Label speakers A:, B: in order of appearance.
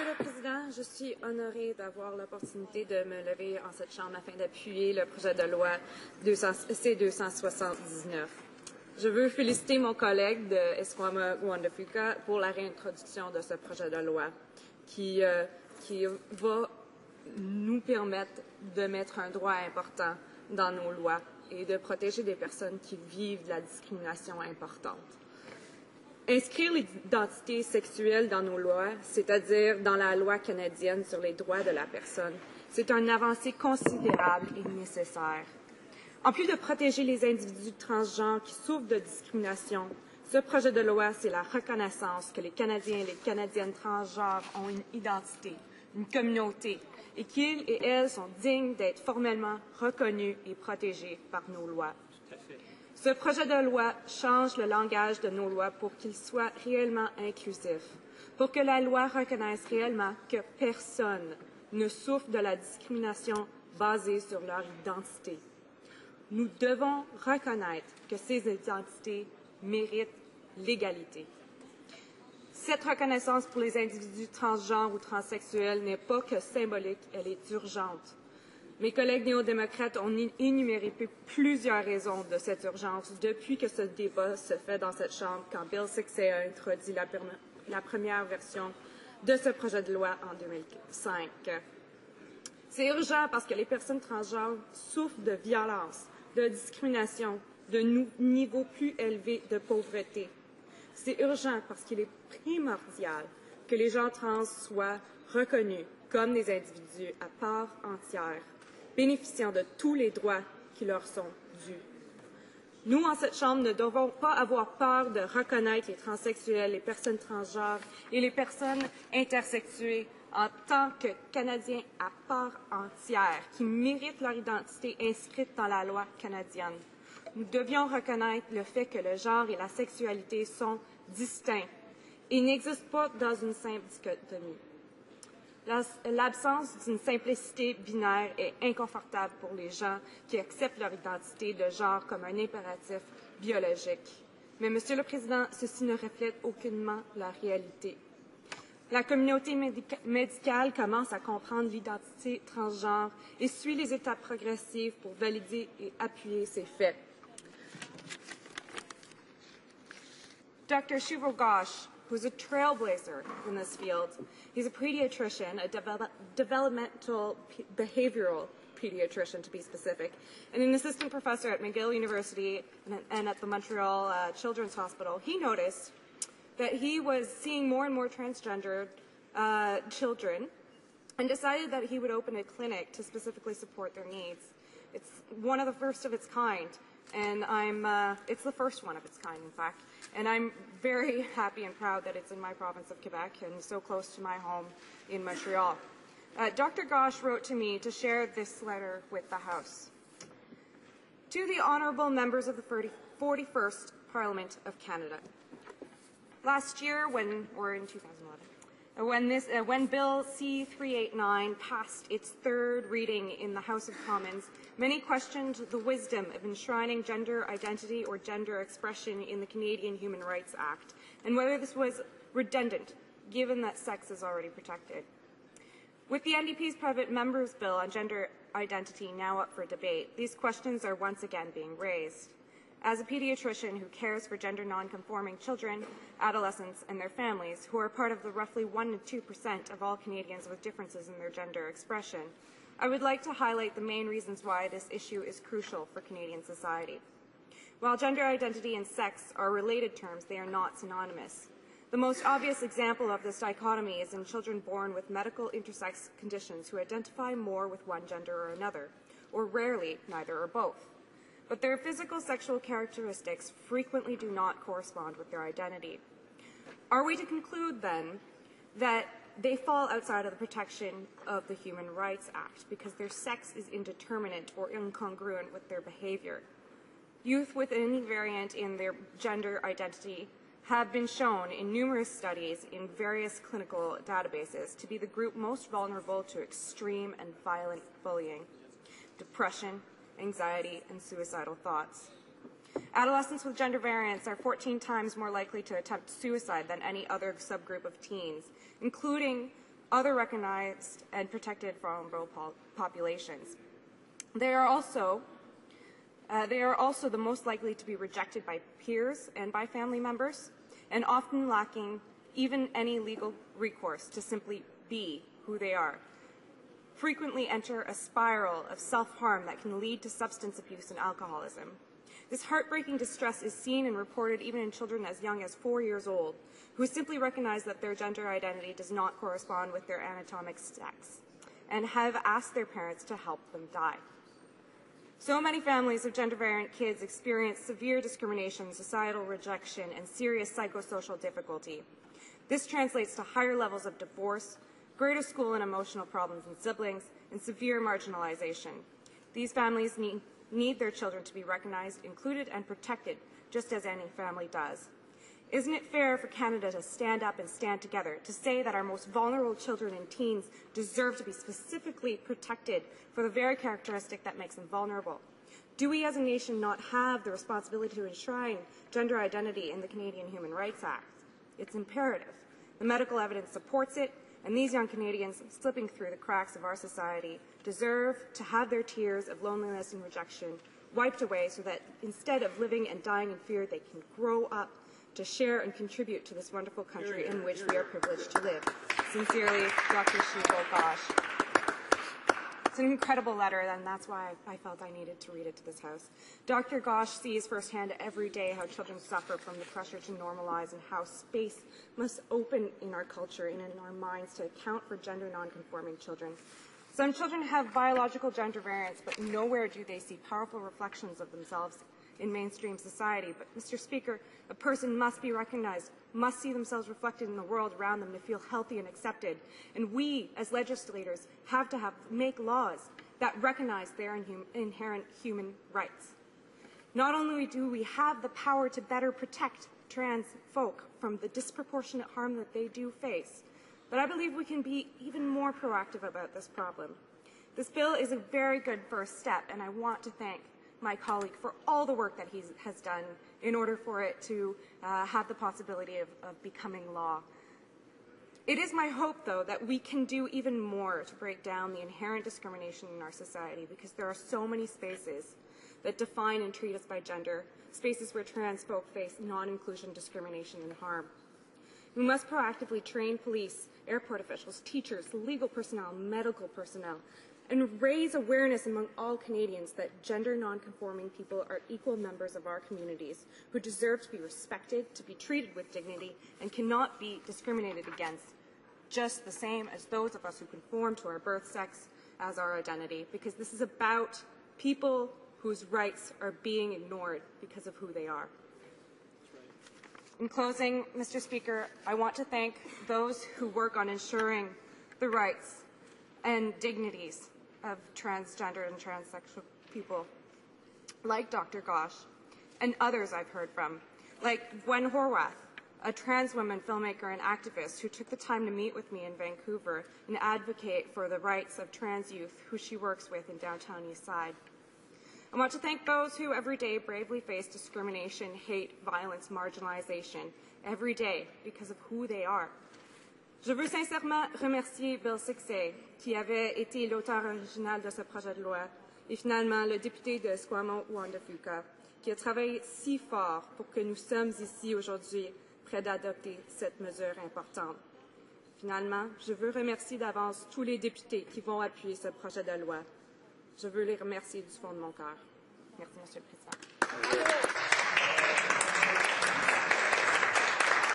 A: Monsieur le Président, je suis honorée d'avoir l'opportunité de me lever en cette Chambre afin d'appuyer le projet de loi C-279. Je veux féliciter mon collègue de Esquama Wandafika pour la réintroduction de ce projet de loi qui va nous permettre de mettre un droit important dans nos lois et de protéger des personnes qui vivent de la discrimination importante. Inscrire l'identité sexuelle dans nos lois, c'est-à-dire dans la loi canadienne sur les droits de la personne, c'est une avancée considérable et nécessaire. En plus de protéger les individus transgenres qui souffrent de discrimination, ce projet de loi, c'est la reconnaissance que les Canadiens et les Canadiennes transgenres ont une identité, une communauté, et qu'ils et elles sont dignes d'être formellement reconnus et protégés par nos lois.
B: Tout à fait.
A: Ce projet de loi change le langage de nos lois pour qu'il soit réellement inclusif, pour que la loi reconnaisse réellement que personne ne souffre de la discrimination basée sur leur identité. Nous devons reconnaître que ces identités méritent l'égalité. Cette reconnaissance pour les individus transgenres ou transsexuels n'est pas que symbolique, elle est urgente. Mes collègues néo-démocrates ont énuméré plusieurs raisons de cette urgence depuis que ce débat se fait dans cette Chambre quand Bill 6A a introduit la première version de ce projet de loi en 2005. C'est urgent parce que les personnes transgenres souffrent de violences, de discrimination, de niveaux plus élevés de pauvreté. C'est urgent parce qu'il est primordial que les gens trans soient reconnus comme des individus à part entière, bénéficiant de tous les droits qui leur sont dus. Nous, en cette Chambre, ne devons pas avoir peur de reconnaître les transsexuels, les personnes transgenres et les personnes intersexuées en tant que Canadiens à part entière qui méritent leur identité inscrite dans la loi canadienne. Nous devions reconnaître le fait que le genre et la sexualité sont distincts et n'existent pas dans une simple dichotomie. L'absence d'une simplicité binaire est inconfortable pour les gens qui acceptent leur identité de genre comme un impératif biologique. Mais, Monsieur le Président, ceci ne reflète aucunement la réalité. La communauté médicale commence à comprendre l'identité transgenre et suit les étapes progressives pour valider et appuyer ces faits. Dr. Shubhra Ghosh, who's a trailblazer in this field, he's a pediatrician, a developmental behavioral pediatrician to be specific, and an assistant professor at McGill University and at the Montreal Children's Hospital. He noticed that he was seeing more and more transgender children and decided that he would open a clinic to specifically support their needs. It's one of the first of its kind, and it's the first one of its kind, in fact, and I'm very happy and proud that it's in my province of Quebec and so close to my home in Montreal. Dr. Ghosh wrote to me to share this letter with the House. To the honourable members of the 41st Parliament of Canada. Last year, in 2011, when Bill C-389 passed its third reading in the House of Commons, many questioned the wisdom of enshrining gender identity or gender expression in the Canadian Human Rights Act, and whether this was redundant, given that sex is already protected. With the NDP's private members' bill on gender identity now up for debate, these questions are once again being raised. As a pediatrician who cares for gender nonconforming children, adolescents, and their families, who are part of the roughly 1 to 2% of all Canadians with differences in their gender expression, I would like to highlight the main reasons why this issue is crucial for Canadian society. While gender identity and sex are related terms, they are not synonymous. The most obvious example of this dichotomy is in children born with medical intersex conditions who identify more with one gender or another, or rarely neither or both. But their physical sexual characteristics frequently do not correspond with their identity. Are we to conclude, then, that they fall outside of the protection of the Human Rights Act because their sex is indeterminate or incongruent with their behavior? Youth with any variant in their gender identity have been shown in numerous studies in various clinical databases to be the group most vulnerable to extreme and violent bullying, depression, anxiety, and suicidal thoughts. Adolescents with gender variants are 14 times more likely to attempt suicide than any other subgroup of teens, including other recognized and protected vulnerable populations. They are also the most likely to be rejected by peers and by family members, and often lacking even any legal recourse to simply be who they are. Frequently enter a spiral of self-harm that can lead to substance abuse and alcoholism. This heartbreaking distress is seen and reported even in children as young as 4 years old, who simply recognize that their gender identity does not correspond with their anatomic sex, and have asked their parents to help them die. So many families of gender-variant kids experience severe discrimination, societal rejection, and serious psychosocial difficulty. This translates to higher levels of divorce, greater school and emotional problems in siblings, and severe marginalization. These families need their children to be recognized, included, and protected, just as any family does. Isn't it fair for Canada to stand up and stand together to say that our most vulnerable children and teens deserve to be specifically protected for the very characteristic that makes them vulnerable? Do we as a nation not have the responsibility to enshrine gender identity in the Canadian Human Rights Act? It's imperative. The medical evidence supports it, and these young Canadians slipping through the cracks of our society deserve to have their tears of loneliness and rejection wiped away so that instead of living and dying in fear, they can grow up to share and contribute to this wonderful country in which we are privileged to live. Sincerely, Dr. Gosh. It's an incredible letter, and that's why I felt I needed to read it to this House. Dr. Gosh sees firsthand every day how children suffer from the pressure to normalize and how space must open in our culture and in our minds to account for gender nonconforming children. Some children have biological gender variants, but nowhere do they see powerful reflections of themselves in mainstream society. But, Mr. Speaker, a person must be recognized, must see themselves reflected in the world around them to feel healthy and accepted. And we, as legislators, have to make laws that recognize their inherent human rights. Not only do we have the power to better protect trans folk from the disproportionate harm that they do face, but I believe we can be even more proactive about this problem. This bill is a very good first step, and I want to thank my colleague for all the work that he has done in order for it to have the possibility of becoming law. It is my hope, though, that we can do even more to break down the inherent discrimination in our society, because there are so many spaces that define and treat us by gender, spaces where trans folk face non-inclusion, discrimination, and harm. We must proactively train police, airport officials, teachers, legal personnel, medical personnel, and raise awareness among all Canadians that gender nonconforming people are equal members of our communities who deserve to be respected, to be treated with dignity, and cannot be discriminated against, just the same as those of us who conform to our birth sex as our identity, because this is about people whose rights are being ignored because of who they are. In closing, Mr. Speaker, I want to thank those who work on ensuring the rights and dignities of transgender and transsexual people, like Dr. Gosh, and others I've heard from, like Gwen Horwath, a trans woman filmmaker and activist who took the time to meet with me in Vancouver and advocate for the rights of trans youth who she works with in downtown East Side. I want to thank those who every day bravely face discrimination, hate, violence, marginalization, every day because of who they are. Je veux sincèrement remercier Bill Sixay, qui avait été l'auteur original de ce projet de loi, et finalement le député de Esquimalt, Wanda Fuka, qui a travaillé si fort pour que nous sommes ici aujourd'hui prêts d'adopter cette mesure importante. Finalement, je veux remercier d'avance tous les députés qui vont appuyer ce projet de loi. Je veux les remercier du fond de mon cœur. Merci, Monsieur le Président.